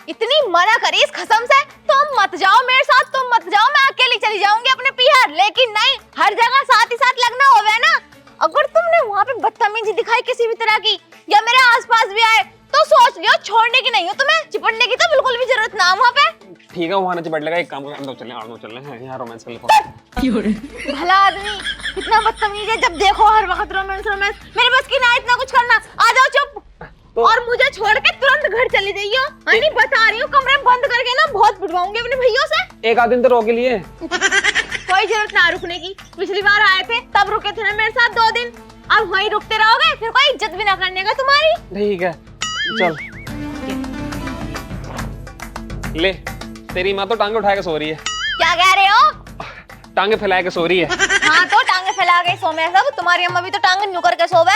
इतनी मना करी इस खसम से, तुम मत जाओ मेरे साथ, तुम मत जाओ, मैं अकेली चली जाऊंगी अपने पीहर। लेकिन नहीं, हर जगह साथ ही साथ लगना होवे ना। अगर तुमने वहाँ पे बदतमीजी दिखाई किसी भी तरह की या मेरे आसपास भी आए तो सोच लियो छोड़ने की नहीं हो तुम्हें, चिपटने की तो बिल्कुल भी जरूरत ना वहाँ पे। ठीक है वहाँ ना चिपट लेगा, एक काम कर अंदर चलें, आगे चलें, यहाँ रोमांस कर ले। भला आदमी कितना बदतमीज है, जब देखो हर वक्त रोमांस रोमांस। मेरे बस की ना इतना कुछ करना, आ जाओ चुप। तो और मुझे छोड़ के तुरंत घर चली जाइयो। नहीं बता रही हूँ, कमरे में बंद करके ना बहुत पिटवाऊंगी अपने भैयों से। एक आध दिन तो रोक लिए। कोई जरूरत ना रुकने की, पिछली बार आए थे तब रुके थे ना मेरे साथ 2 दिन, अब वहीं रुकते रहोगे फिर कोई इज्जत भी ना करने का तुम्हारी। ठीक है चल ले, तेरी माँ तो टांगे उठा के सो रही है। क्या कह रहे हो? टांगे फैला के सो रही है। हाँ तो टांगे फैला के सो में सब, तुम्हारी अम्मा भी तो टांगे न्यू करके सोवे।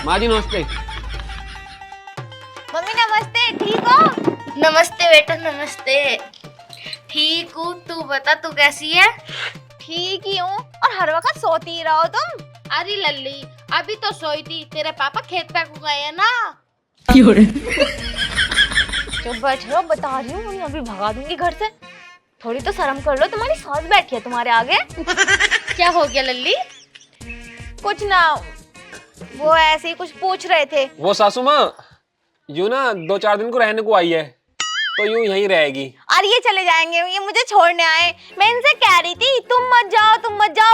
माँ जी नमस्ते। मम्मी नमस्ते, ठीक हो? नमस्ते बेटा नमस्ते। ठीक हूँ, तू बता तू कैसी है? ठीक ही हूँ, और हर वक्त सोती ही रहो तुम। अरे लल्ली अभी तो सोई थी, तेरे पापा खेत पे को गए हैं ना। चुप बैठ रहो, बता रही हूँ, मैं अभी भगा दूंगी घर से। थोड़ी तो शर्म कर लो, तुम्हारी सास बैठी है तुम्हारे आगे। क्या हो गया लल्ली? कुछ ना, वो ऐसे ही कुछ पूछ रहे थे। वो सासू माँ यूं ना 2-4 दिन को रहने को आई है, तो यूं यहीं रहेगी। और ये चले जाएंगे, ये मुझे छोड़ने आए। मैं इनसे कह रही थी तुम मत जाओ,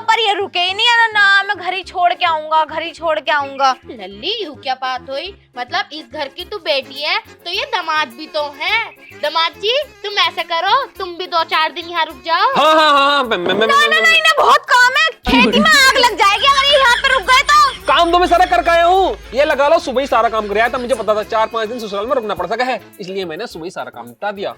पर ये रुके ही नहीं। ना मैं घर ही छोड़ के आऊंगा, घर ही छोड़ के आऊंगा। लल्ली यू क्या बात हुई? मतलब इस घर की तू बेटी है तो ये दामाद भी तो है। दामाद जी तुम ऐसे करो, तुम भी 2-4 दिन यहाँ रुक जाओ। हाँ हाँ हाँ नहीं, बहुत काम है, खेती में आग लग जाएगी अगर ये यहाँ पे रुक गए तो। काम तो मैं सारा करके आया हूँ, ये लगा लो सुबह ही सारा काम कर आया था। मुझे पता था 4-5 दिन ससुराल में रुकना पड़ सका है, इसलिए मैंने सुबह ही सारा काम निपटा दिया।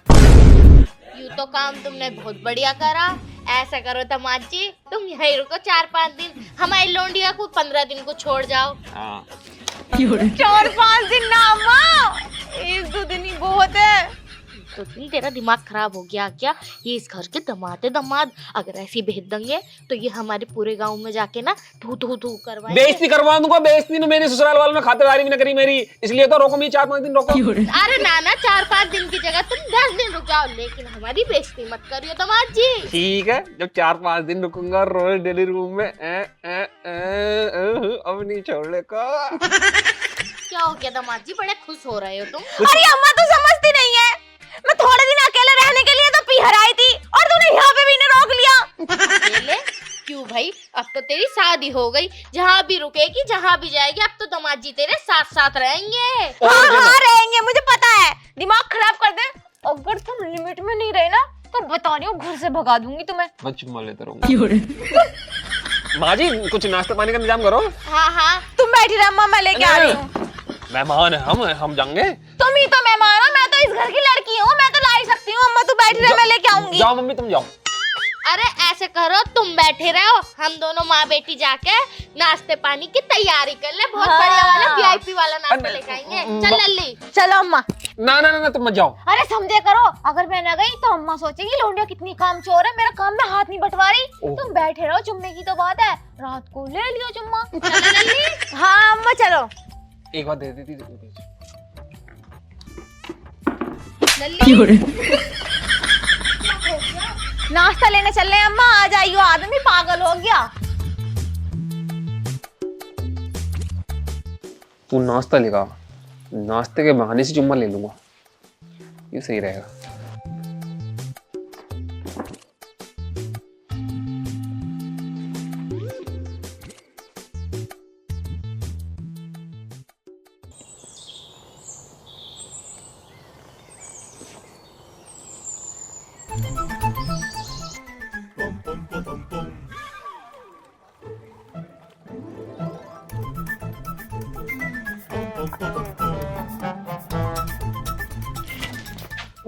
यू तो काम तुमने बहुत बढ़िया करा। ऐसा करो दामाद जी, तुम यहीं रुको 4-5 दिन, हमारी लोंडिया को 15 दिन को छोड़ जाओ। हाँ 4-5 दिन ना अम्मा, 1-2 दिन ही बहुत है। तो तेरा दिमाग खराब हो गया क्या? ये इस घर के दामाद है दामाद, अगर ऐसी भेज देंगे तो ये हमारे पूरे गांव में जाके ना थू थू थू करवाएंगे। बेइज्जती करवा दूंगा, बेइज्जती मेरे ससुराल वालों ने खातिरदारी भी न करी मेरी, इसलिए तो रोको मैं 4-5 दिन रोको। अरे नाना 4-5 दिन की जगह तुम 10 दिन रुक जाओ, लेकिन हमारी बेइज्जती मत करियो दामाद जी। ठीक है, जब 4-5 दिन रुकूंगा रोज डेली रूम में अब नहीं छोड़ने का। क्या हो गया दामाद जी, बड़े खुश हो रहे हो तुम? अरे अम्मा तो समझती नहीं है, मैं थोड़े दिन अकेले रहने के लिए तो पीहर आई थी और तूने यहाँ पे भी नहीं रोक लिया। अकेले क्यों भाई? अब तो तेरी शादी हो गई, जहाँ भी रुकेगी जहाँ भी जाएगी अब तो दामाद जी तेरे साथ साथ रहेंगे। हाँ रहेंगे, मुझे पता है, दिमाग खराब कर दे। अगर तुम लिमिट में नहीं रहे ना तो बता रही हूँ घर से भगा दूंगी तुम्हें। मैं लेता रहूंगा। माँ जी कुछ नाश्ता पानी का इंतजाम करो। हाँ हाँ तुम बैठी रह अम्मा, मैं लेके आ रही हूँ। मेहमान है हम जाएंगे। तुम ही तो मेहमान हो, मैं तो इस घर की लड़की हूँ, मैं तो ला ही सकती हूँ। अम्मा तू बैठी रह, मैं लेके आऊंगी। जाओ मम्मी तुम जाओ। अरे ऐसे करो, तुम बैठे रहो, हम दोनों माँ बेटी जाके नाश्ते पानी की तैयारी कर ले। बहुत बढ़िया वाला वीआईपी वाला नाश्ता लेके आएंगे। चल लल्ली। चलो अम्मा। ना तुम मत जाओ। अरे समझे करो, अगर मैं न गई तो अम्मा सोचेगी लोंडिया कितनी कामचोर है, मेरा काम में हाथ नहीं बंटवा रही। तुम बैठे रहो, चुम्मे की तो बात है, रात को ले लियो चुम्मा। चलो लल्ली। हाँ अम्मा चलो। एक बार दे देती लल्ली नाश्ता लेने चल रहे हैं अम्मा, आ जाइयो। आदमी पागल हो गया। तू नाश्ता लेगा, नाश्ते के बहाने से चुम्मा ले लूंगा, ये सही रहेगा।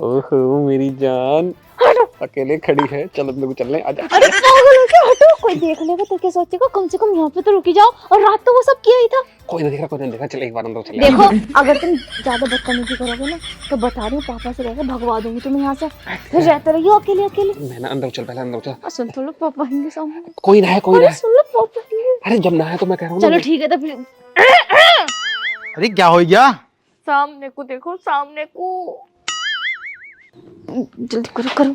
ओहो मेरी जान अकेले खड़ी है, चलो लोग चल रहे, आजा। अरे पागल हो क्या, हटो, कोई देख लेगा तो क्या सोचेगा। कम से कम यहाँ पे तो रुकी जाओ, और रात तो वो सब किया ही था। कोई ना देखा, चल एक बार अंदर चले। देखो अगर तुम ज्यादा बदतमीजी करोगे ना तो बता रही हूँ पापा से कहकर भगवा दूंगी तुम्हें यहाँ से, फिर रहते रहिए अकेले अकेले। मैं ना अंदर चल, पहले अंदर चल। सुन तो लो, पापा आएंगे सामने। कोई ना है, कोई ना है। सुन लो पापा आएंगे। अरे जब ना है तो मैं कह रहा हूँ चलो ठीक है तो फिर। अरे क्या हो गया? सामने को देखो, सामने को। जल्दी करो करो।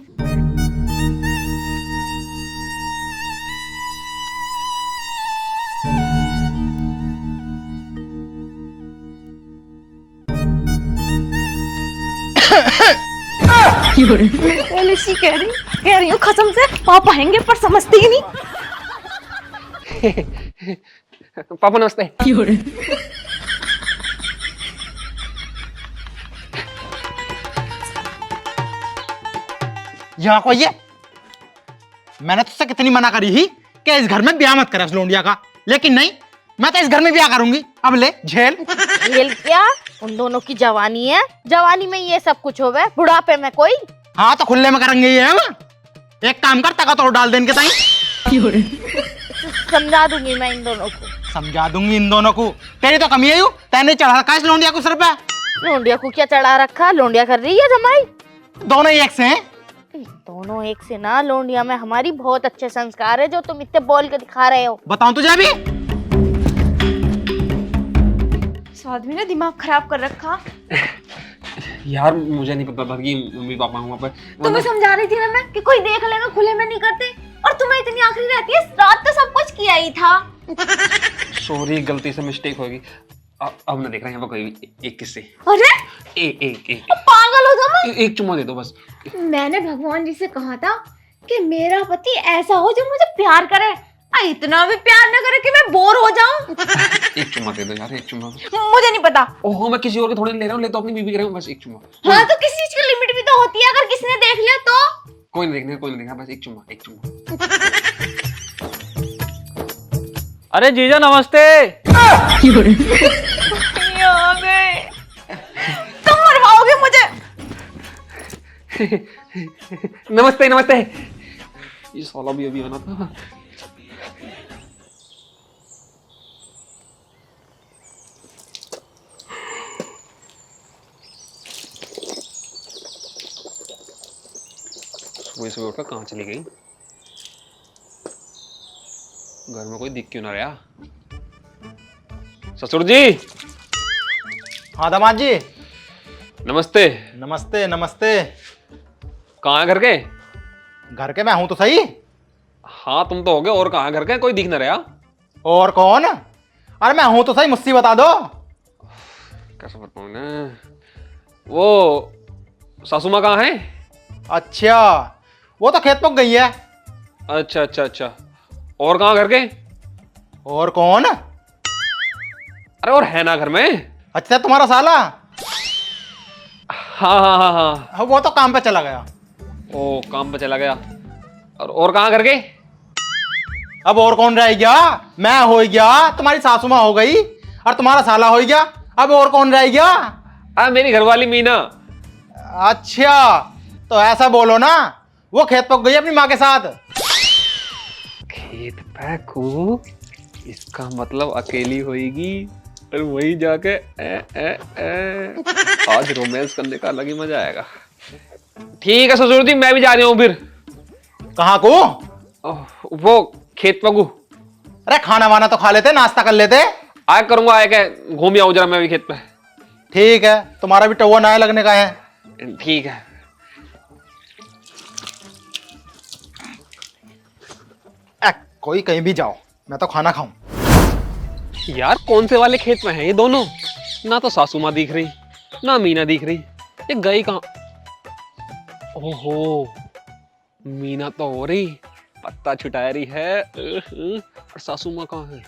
पहले सी कह रही हूँ कसम से, पापा आएंगे पर समझती ही नहीं। पापा नमस्ते। यहाँ को ये मैंने तुझसे कितनी मना करी ही कि इस घर में ब्याह मत कर लोंडिया का, लेकिन नहीं, मैं तो इस घर में ब्याह करूंगी। अब ले झेल। खेल क्या, उन दोनों की जवानी है, जवानी में ये सब कुछ होवे, बुढ़ापे में कोई। हाँ तो खुले में करेंगे ये हम। एक काम कर, तका तोड़ डाल दे इनके ताई। समझा दूंगी मैं इन दोनों को, समझा दूंगी इन दोनों को। तेरी तो कमी है यू, तैने चढ़ा रखा है इस लोंडिया को सर पे। लोंडिया को क्या चढ़ा रखा, लोंडिया कर रही है जमाई। दोनों ही एक से हैं। दोनों एक से ना, लोंडिया में हमारी बहुत अच्छे संस्कार है जो तुम इतने बोल के दिखा रहे हो। बताऊं तुझे अभी? इस आदमी ने दिमाग खराब कर रखा। यार मुझे नहीं पता था कि मम्मी पापा वहाँ पे। तुम्हें समझा रही थी ना मैं कि कोई देख लेगा, खुले में नहीं करते, और तुम्हें इतनी आखिरी रहती है। रात तो सब कुछ किया ही था। सॉरी, गलती से मिस्टेक होगी। अब ना देख रहे हैं यहाँ पर कोई एक किससे। अरे एक एक एक पागल हो तुम। एक चुम्मा दे दो बस। मैंने भगवान जी से कहा था कि मेरा पति ऐसा हो जो मुझे प्यार करे, इतना भी प्यार न करे कि मैं बोर हो जाऊं। एक चुम्मा दे दो यार, एक चुम्मा। मुझे नहीं पता। ओहो, मैं किसी और के थोड़े ले रहा हूँ, ले तो अपनी बीवी के रहा हूँ, बस एक चुम्मा। हाँ तो किसी चीज की लिमिट भी तो होती है, अगर किसी ने देख लिया तो। कोई नहीं देखना, कोई नहीं देखना, बस एक चुम्मा, एक चुम्मा। अरे जीजा नमस्ते। तुम मरवाओगे मुझे। नमस्ते नमस्ते। ये साला भी अभी आना था। सुबह सुबह उठकर कहाँ चली गई? घर में कोई दिख क्यों ना रहा? ससुर जी। हाँ दामाद जी। नमस्ते। नमस्ते नमस्ते। कहाँ है घर के? घर के मैं हूं तो सही। हाँ तुम तो हो गए, और कहाँ है घर के? कोई दिख ना रहा। और कौन? अरे मैं हूं तो सही, मुझसे बता दो। कैसे बताऊं ना? वो सासू माँ कहाँ है? अच्छा, वो तो खेत पक गई है। अच्छा अच्छा अच्छा। और कहाँ घर के? और कौन? अरे और है ना घर में। अच्छा तुम्हारा साला। हाँ हाँ हाँ हाँ। हाँ, वो तो काम पे चला गया। ओ काम पे चला गया। और कहाँ घर के? अब और कौन रह गया? मैं हो गया, तुम्हारी सासू माँ हो गई, और तुम्हारा साला हो गया। अब और कौन रह गया? अरे मेरी घरवाली मीना। अच्छा तो ऐसा बोलो ना, वो खेत पक गई अपनी माँ के साथ। खेत पैकू, इसका मतलब अकेली होएगी और वही जाके आज रोमांस करने का अलग ही मजा आएगा। ठीक है ससुर जी, मैं भी जा रही हूँ फिर। कहाँ को? वो खेत पकू। अरे खाना वाना तो खा लेते, नाश्ता कर लेते। आया करूंगा, आया क्या घूम आऊं जरा मैं भी खेत पे। ठीक है, तुम्हारा भी टवा नया लगने का है। ठीक है। कोई कहीं भी जाओ, मैं तो खाना खाऊं। यार कौन से वाले खेत में हैं ये दोनों? ना तो सासू माँ दिख रही, ना मीना दिख रही। ये गई कहाँ? ओहो, मीना तो हो रही, पत्ता छुटा रही है। और सासू माँ कहाँ है?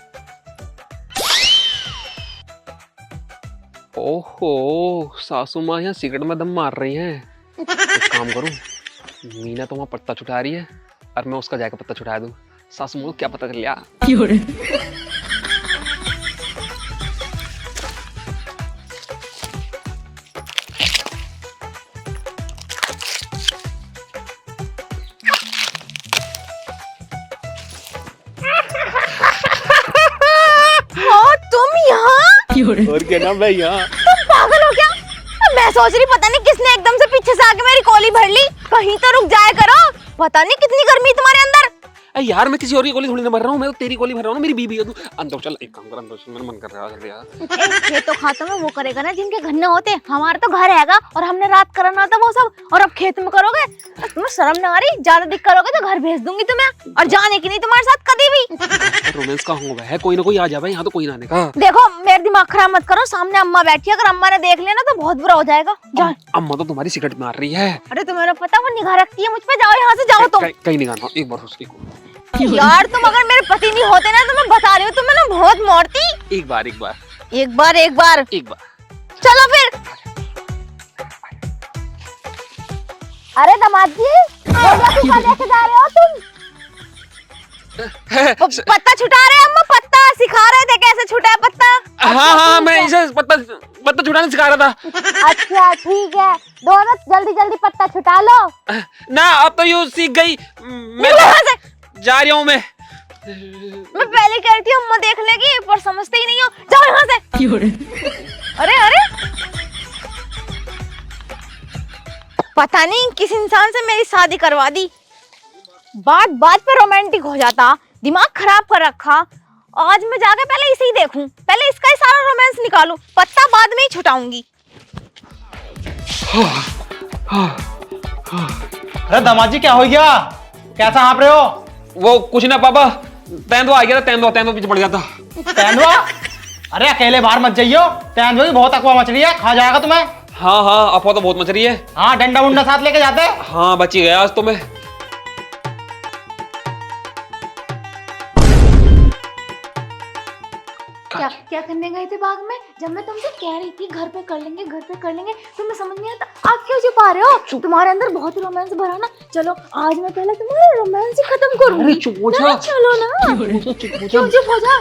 ओहो, सासू माँ यहाँ सिगरेट में दम मार रही हैं। एक काम करूं, मीना तो वहाँ पत्ता छुटा रही है और मैं उसका जाकर पत्ता छुटा दूं। सासू माँ को क्या पता चल लिया? तुम यहाँ? और क्या ना मैं यहाँ। तुम पागल हो क्या? मैं सोच रही पता नहीं किसने एकदम से पीछे से आके मेरी कोली भर ली। कहीं तो रुक जाया करो, पता नहीं कितनी गर्मी तुम्हारे अंदर। अरे यार मैं किसी और की गोली थोड़ी ना भर रहा हूँ, मैं तो तेरी गोली भर रहा हूँ, मेरी बीबी है तू। अंदर चल, एक काम कर, अंदर चल, मेरा मन कर रहा है जल्दी यार। खेत तो खाता में वो करेगा ना जिनके घर न होते, हमारा तो घर हैगा और हमने रात करना था वो सब, और अब खेत में करोगे। तुम्हें शर्म ना आ रही? ज्यादा दिक्कत करोगे तो घर भेज दूंगी तुम्हें, और जाने की नहीं तुम्हारे साथ कभी भी। रोमांस का होगा है, कोई ना कोई आ जाए, यहाँ तो कोई ना आने का। देखो मेरा दिमाग खराब मत करो, सामने अम्मा बैठी है, अगर अम्मा ने देख लिया ना तो बहुत बुरा हो जाएगा। जा। अम्मा तो तुम्हारी सिगरेट मार रही है। अरे तुम्हें पता वो निगाह रखती है मुझ पे, जाओ यहाँ से, जाओ तुम। कहीं नहीं गाना, एक बार उसकी यार तुम अगर मेरे पति नहीं होते ना तो मैं बता रही हूँ तुम्हें ना बहुत मारती। एक बार एक बार एक बार एक बार एक बार। चलो फिर। अरे दामाद जी, लेके जा रहे हो तुम? पत्ता छुटा रहे अम्मा, पत्ता सिखा रहे थे कैसे छुटा है पत्ता। हाँ हाँ मैं इसे पत्ता छुटाना सिखा रहा था। अच्छा ठीक है, दोनों जल्दी जल्दी पत्ता छुटा लो ना। अब तो यू सीख गई, मैं जा रही हूँ। मैं पहले कह रही थी अम्मा देख लेगी, पर समझते ही नहीं हो। जाओ यहाँ से। अरे अरे पता नहीं किस इंसान से मेरी शादी करवा दी, बात बात पे रोमांटिक हो जाता, दिमाग खराब कर रखा। आज मैं जाके पहले इसे ही देखूं, पहले इसका ही सारा रोमांस निकालूं, पत्ता बाद में ही छुटाऊंगी। अरे दामाद जी क्या हो गया, कैसा हाँप रहे हो? वो कुछ ना पापा, तेंदुआ आ गया था, तेंदुआ पीछे पड़ गया था। तेंदुआ? अरे अकेले बाहर मत जाइयो, तेंदुआ की बहुत अकवा मच रही है, खा जाएगा तुम्हें। हाँ हाँ अफवाह तो बहुत मच रही है। हाँ डंडा उंडा साथ लेके जाते। हाँ बच ही गया आज तो मैं। क्या करने गए थे बाग में? जब मैं तुमसे कह रही थी घर पे कर लेंगे, घर पे कर लेंगे, तुम्हें समझ नहीं आता, आप क्यों छुपा रहे हो? तुम्हारे अंदर बहुत रोमांस भरा ना। चलो आज मैं पहले तुम्हारा रोमांस ही खत्म करूंगी। ना, चलो ना। क्यों चुप हो जा?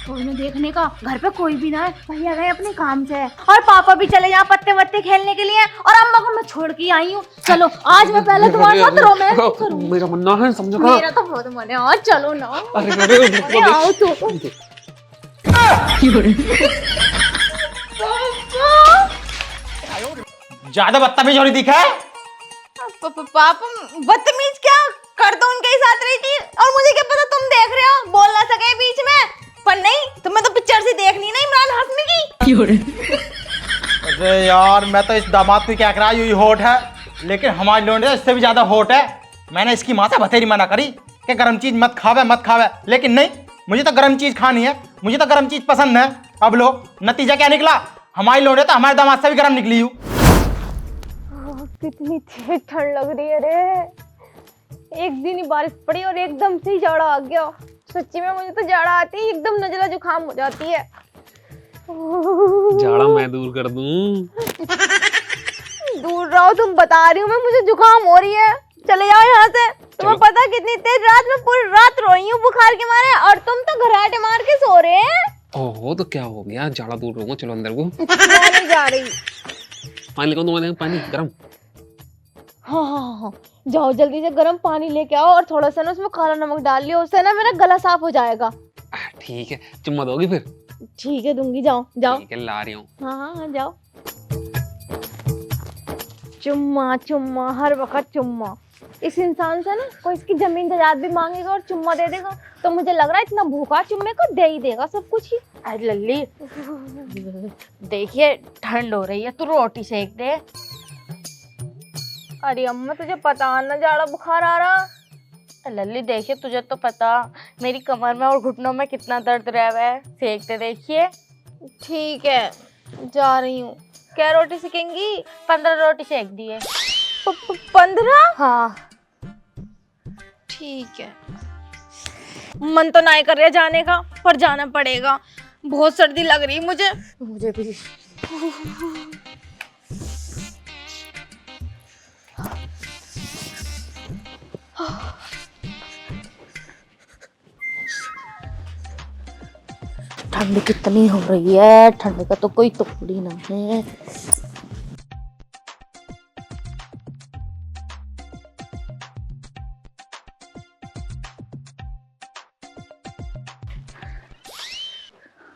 कोई ना देखने का, घर पे कोई भी ना है, भैया गए अपने काम से, और पापा भी चले यहाँ पत्ते वत्ते खेलने के लिए, और अम्मा को मैं छोड़ के आई हूँ। चलो आज मैं पहले तुम्हारे साथ रोमांस करूंगी। मेरा मन ना है, समझो। मेरा तो बहुत मन है, आज चलो ना। अरे आओ तो। ज्यादा बदतमीज हो रही दिखा है। पापा बदतमीज क्या कर दो, उनके ही साथ रही थी, और मुझे क्या पता तुम देख रहे हो, बोल ना सके बीच में। पर नहीं, तुम्हें तो पिक्चर से देखनी ना इमरान हाशमी की। अरे यार मैं तो इस दामाद को क्या करा, यही होट है, लेकिन हमारी लोंडे इससे भी ज्यादा होट है। मैंने इसकी माँ से बथेरी मना करी कि गर्म चीज मत खावे, लेकिन नहीं, मुझे तो गर्म चीज खानी है, मुझे तो गर्म चीज पसंद है। अब लो नतीजा क्या निकला, हमारी लोंडे तो हमारे दामाद से भी गर्म निकली हूँ। कितनी तेज ठंड लग रही है रे। एक दिन ही बारिश पड़ी और एकदम से ही जाड़ा आ गया। सच्ची में मुझे तो जाड़ा आती है एकदम नजला जुकाम हो जाती है। जाड़ा मैं दूर कर दूं। दूर रहो, तुम बता रही हूँ मैं, मुझे जुकाम हो रही है। चले जाओ यहाँ से। तुम्हें पता है कितनी तेज रात में पूरी रात रोई हूँ बुखार के मारे, और तुम तो घराटे मार के सो रहे हैं। ओहो तो क्या हो गया, जाड़ा दूर रहूंगा, चलो अंदर को। मैं नहीं जा रही। पानी लेकर तुम्हारे पानी गरम। हाँ, जाओ जल्दी से गर्म पानी लेके आओ, और थोड़ा सा ना उसमें काला नमक डाल लियो, उससे ना मेरा गला साफ हो जाएगा। ठीक है, चुम्मा दोगी फिर? ठीक है दूंगी, जाओ जाओ। ठीक है ला रही हूँ। हाँ जाओ। चुम्मा चुम्मा, हर वक्त चुम्मा। इस इंसान से ना कोई इसकी जमीन जायदाद भी मांगेगा और चुम्मा दे देगा, तो मुझे लग रहा है इतना भूखा चुम्मे को दे ही देगा सब कुछ ही। अरे लल्ली देखिए ठंड हो रही है, तू रोटी सेक दे। अरे अम्मा तुझे पता ना जाड़ा बुखार आ रहा। लल्ली देखिए तुझे तो पता मेरी कमर में और घुटनों में कितना दर्द रह रहा है, सेकते देखिए। ठीक है जा रही हूँ। क्या रोटी सेकेंगी? 15 रोटी सेक दिए। 15? हाँ ठीक है। मन तो नहीं कर रहा जाने का, पर जाना पड़ेगा, बहुत सर्दी लग रही मुझे भी। ठंड कितनी हो रही है, ठंड का तो कोई तोड़ ही ना है।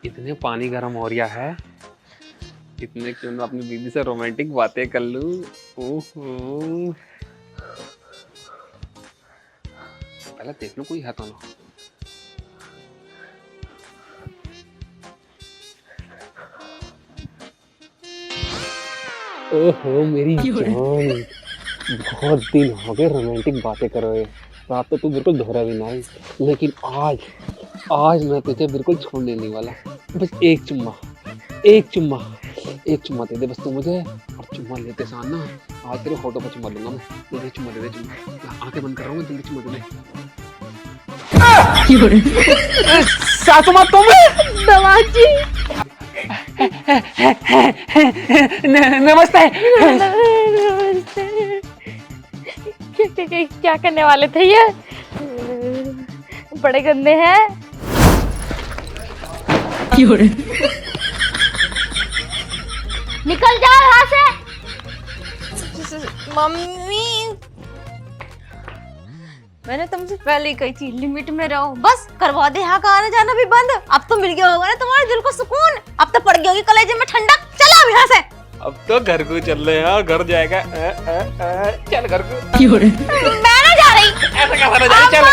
इतने पानी गर्म हो रहा है, इतने क्यों ना अपनी बीवी से रोमांटिक बातें कर लूं। ओहो पहले देख लो कोई है तो ना। ओहो मेरी जान, बहुत दिन हो गए रोमांटिक बातें कर रहे। रात तो तू बिल्कुल दोहरा भी नहीं, लेकिन आज मैं तुझे बिल्कुल छोड़ने नहीं वाला। बस एक चुम्मा दे दे बस तू मुझे। और चुम्मा लेते साथ ना आज तेरे फोटो पर चुम्मा लूंगा मैं। दे दे चुम्मा। आंखें बंद कर रहा हूँ, जल्दी चुम्मा दे दे। सासू माँ तुम? दमाजी नमस्ते। क्या करने वाले थे ये? बड़े गंदे हैं। निकल जाओ यहाँ से। मम्मी मैंने तुमसे पहले ही कही थी लिमिट में रहो। बस करवा दे यहाँ का आना जाना भी बंद। अब तो मिल गया होगा ना तुम्हारे दिल को सुकून। अब तो पड़ गई होगी कलेजे में ठंडक। चलो अब यहाँ से। अब तो घर को चल रहे हैं, घर जाएगा। चल घर को। मैं ना जा रही। ऐसा क्या चल।